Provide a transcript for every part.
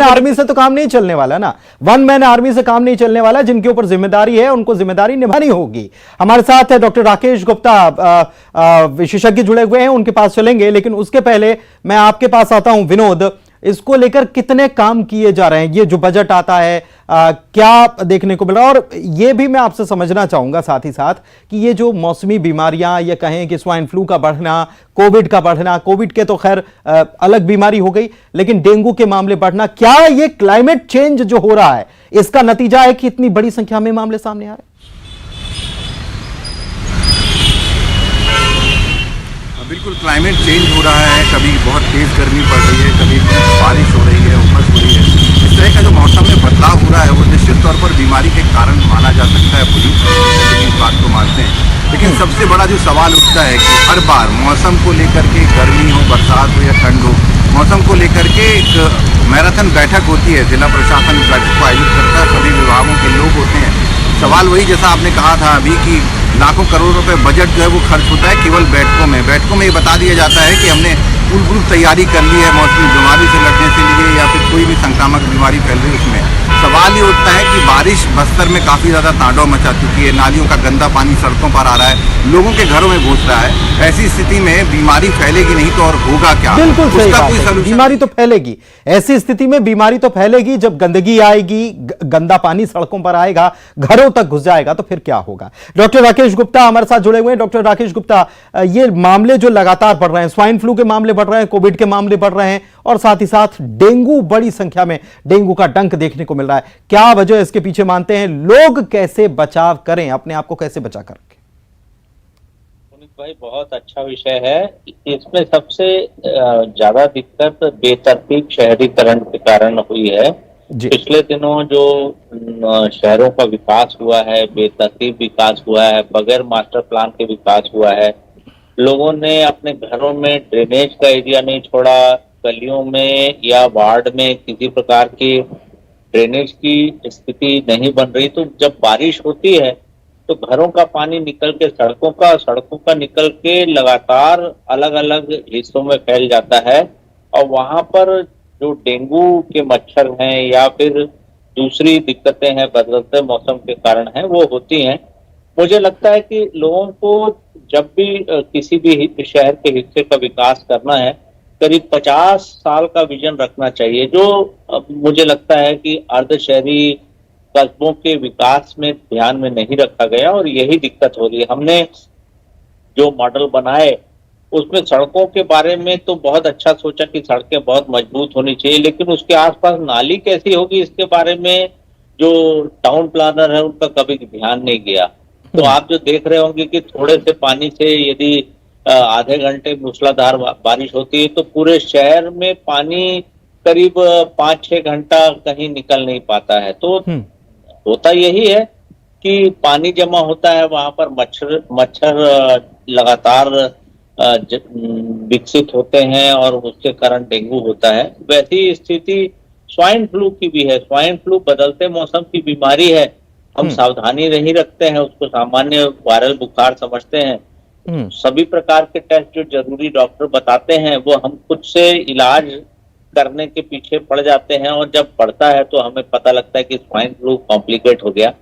Army से तो काम नहीं चलने वाला ना, वन मैन आर्मी से काम नहीं चलने वाला। जिनके ऊपर जिम्मेदारी है उनको जिम्मेदारी निभानी होगी। हमारे साथ है डॉक्टर राकेश गुप्ता, विशेषज्ञ जुड़े हुए हैं, उनके पास चलेंगे। लेकिन उसके पहले मैं आपके पास आता हूं विनोद, इसको लेकर कितने काम किए जा रहे हैं? ये जो बजट आता है क्या देखने को मिल रहा है? और ये भी मैं आपसे समझना चाहूंगा साथ ही साथ कि ये जो मौसमी बीमारियां, या कहें कि स्वाइन फ्लू का बढ़ना, कोविड का बढ़ना, कोविड के तो खैर अलग बीमारी हो गई, लेकिन डेंगू के मामले बढ़ना, क्या ये क्लाइमेट चेंज जो हो रहा है इसका नतीजा है कि इतनी बड़ी संख्या में मामले सामने आ रहे हैं? बिल्कुल, क्लाइमेट चेंज हो रहा है। कभी बहुत तेज गर्मी पड़ रही है, कभी बारिश हो रही है, उमस हो रही है। इस तरह का जो मौसम में बदलाव हो रहा है वो निश्चित तौर पर बीमारी के कारण माना जा सकता है। पुलिस इस बात को मानते हैं, लेकिन सबसे बड़ा जो सवाल उठता है कि हर बार मौसम को लेकर के, गर्मी हो, बरसात हो या ठंड हो, मौसम को लेकर के एक मैराथन बैठक होती है। जिला प्रशासन इस बैठक को आयोजित करता है, सभी विभागों के लोग होते हैं। सवाल वही जैसा आपने कहा था अभी कि लाखों करोड़ रुपए बजट जो है वो खर्च होता है केवल बैठकों में ये बता दिया जाता है कि हमने पूर्व तैयारी कर ली है मौसमी बीमारी से लड़ने के लिए, या फिर कोई भी संक्रामक बीमारी फैल रही है उसमें। सवाल ये उठता है कि बारिश बस्तर में काफ़ी ज़्यादा तांडव मचा चुकी है, नालियों का गंदा पानी सड़कों पर आ रहा है, लोगों के घरों में घुस रहा है। ऐसी स्थिति में बीमारी फैलेगी नहीं तो और होगा क्या? बिल्कुल सही बात है, बीमारी तो फैलेगी। ऐसी स्थिति में बीमारी तो फैलेगी जब गंदगी आएगी, गंदा पानी सड़कों पर आएगा, घरों तक घुस जाएगा, तो फिर क्या होगा? डॉक्टर राकेश गुप्ता हमारे साथ जुड़े हुए हैं। डॉक्टर राकेश गुप्ता, ये मामले जो लगातार बढ़ रहे हैं, स्वाइन फ्लू के मामले बढ़ रहे हैं, कोविड के मामले बढ़ रहे हैं, और साथ ही साथ डेंगू, बड़ी संख्या में डेंगू का डंक देखने को मिल रहा है, क्या वजह इसके पीछे मानते हैं? लोग कैसे बचाव करें, अपने आप को कैसे बचा कर रखें? भाई बहुत अच्छा विषय है। इसमें सबसे ज्यादा दिक्कत बेतरतीब शहरीकरण के कारण हुई है। पिछले दिनों जो शहरों का विकास हुआ है, बेतरतीब विकास हुआ है, बगैर मास्टर प्लान के विकास हुआ है। लोगों ने अपने घरों में ड्रेनेज का एरिया नहीं छोड़ा, गलियों में या वार्ड में किसी प्रकार की ड्रेनेज की स्थिति नहीं बन रही। तो जब बारिश होती है तो घरों का पानी निकल के सड़कों का निकल के लगातार अलग अलग हिस्सों में फैल जाता है, और वहां पर जो डेंगू के मच्छर हैं या फिर दूसरी दिक्कतें हैं बदलते मौसम के कारण हैं, वो होती हैं। मुझे लगता है कि लोगों को जब भी किसी भी शहर के हिस्से का विकास करना है, करीब 50 साल का विजन रखना चाहिए, जो मुझे लगता है कि अर्ध शहरी कस्बों के विकास में ध्यान में नहीं रखा गया, और यही दिक्कत हो रही है। हमने जो मॉडल बनाए उसमें सड़कों के बारे में तो बहुत अच्छा सोचा कि सड़कें बहुत मजबूत होनी चाहिए, लेकिन उसके आसपास नाली कैसी होगी इसके बारे में जो टाउन प्लानर है उनका कभी ध्यान नहीं गया। तो आप जो देख रहे होंगे कि थोड़े से पानी से यदि आधे घंटे मूसलाधार बारिश होती है तो पूरे शहर में पानी करीब 5-6 घंटा कहीं निकल नहीं पाता है। तो होता यही है कि पानी जमा होता है, वहां पर मच्छर लगातार विकसित होते हैं और उसके कारण डेंगू होता है। वैसी स्थिति स्वाइन फ्लू की भी है। स्वाइन फ्लू बदलते मौसम की बीमारी है, हम सावधानी नहीं रखते हैं, उसको सामान्य वायरल बुखार समझते हैं। सभी प्रकार के टेस्ट जो जरूरी डॉक्टर बताते हैं वो हम खुद से इलाज करने के पीछे पड़ जाते हैं, और जब पड़ता है तो हमें पता लगता है कि स्वाइन फ्लू कॉम्प्लिकेट हो गया।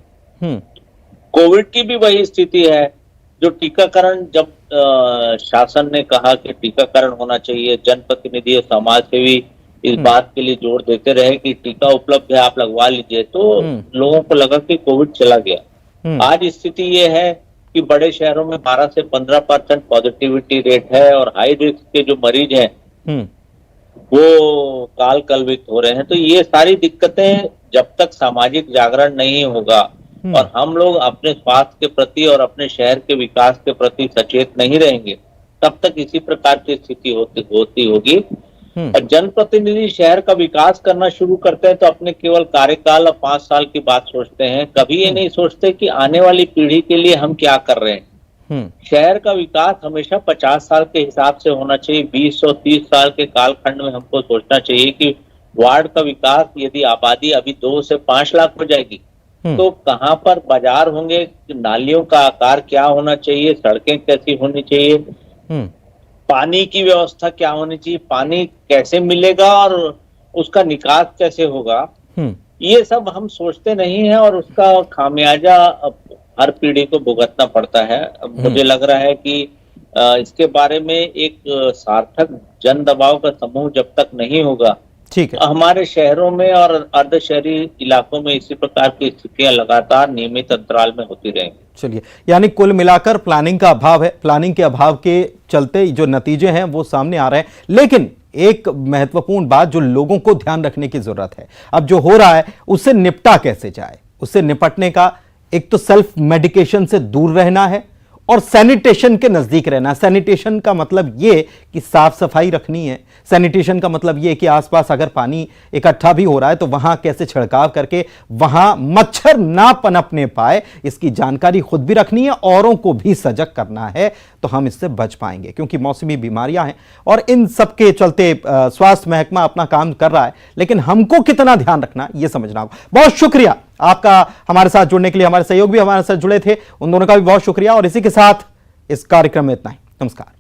कोविड की भी वही स्थिति है। जो टीकाकरण, जब शासन ने कहा कि टीकाकरण होना चाहिए, जनप्रतिनिधि और समाज सेवी इस बात के लिए जोर देते रहे कि टीका उपलब्ध है, आप लगवा लीजिए, तो लोगों को लगा कि कोविड चला गया। आज स्थिति ये है कि बड़े शहरों में 12 से 15% पॉजिटिविटी रेट है, और हाई रिस्क के जो मरीज हैं वो काल कलवित हो रहे हैं। तो ये सारी दिक्कतें, जब तक सामाजिक जागरण नहीं होगा और हम लोग अपने स्वास्थ्य के प्रति और अपने शहर के विकास के प्रति सचेत नहीं रहेंगे, तब तक इसी प्रकार की स्थिति होती होगी। और जनप्रतिनिधि शहर का विकास करना शुरू करते हैं तो अपने केवल कार्यकाल और 5 साल की बात सोचते हैं, कभी ये नहीं सोचते कि आने वाली पीढ़ी के लिए हम क्या कर रहे हैं। शहर का विकास हमेशा 50 साल के हिसाब से होना चाहिए। 20 और 30 साल के कालखंड में हमको सोचना चाहिए कि वार्ड का विकास, यदि आबादी अभी 2 से 5 लाख हो जाएगी तो कहाँ पर बाजार होंगे, नालियों का आकार क्या होना चाहिए, सड़कें कैसी होनी चाहिए, पानी की व्यवस्था क्या होनी चाहिए, पानी कैसे मिलेगा, और उसका निकास कैसे होगा, ये सब हम सोचते नहीं है और उसका खामियाजा हर पीढ़ी को भुगतना पड़ता है। मुझे लग रहा है कि इसके बारे में एक सार्थक जन दबाव का समूह जब तक नहीं होगा, ठीक है, हमारे शहरों में और अर्ध शहरी इलाकों में इसी प्रकार की स्थितियां लगातार नियमित अंतराल में होती रहेंगी। चलिए, यानी कुल मिलाकर प्लानिंग का अभाव है, प्लानिंग के अभाव के चलते जो नतीजे हैं वो सामने आ रहे हैं। लेकिन एक महत्वपूर्ण बात जो लोगों को ध्यान रखने की जरूरत है, अब जो हो रहा है उससे निपटा कैसे जाए, उससे निपटने का एक तो सेल्फ मेडिकेशन से दूर रहना है और सैनिटेशन के नजदीक रहना। सैनिटेशन का मतलब यह कि साफ सफाई रखनी है। सैनिटेशन का मतलब यह कि आसपास अगर पानी इकट्ठा भी हो रहा है तो वहां कैसे छिड़काव करके वहां मच्छर ना पनपने पाए, इसकी जानकारी खुद भी रखनी है, औरों को भी सजग करना है, तो हम इससे बच पाएंगे। क्योंकि मौसमी बीमारियां हैं और इन सब के चलते स्वास्थ्य महकमा अपना काम कर रहा है, लेकिन हमको कितना ध्यान रखना यह समझना होगा। बहुत शुक्रिया आपका हमारे साथ जुड़ने के लिए। हमारे सहयोग भी हमारे साथ जुड़े थे, उन दोनों का भी बहुत शुक्रिया। और इसी के साथ इस कार्यक्रम में इतना ही। नमस्कार।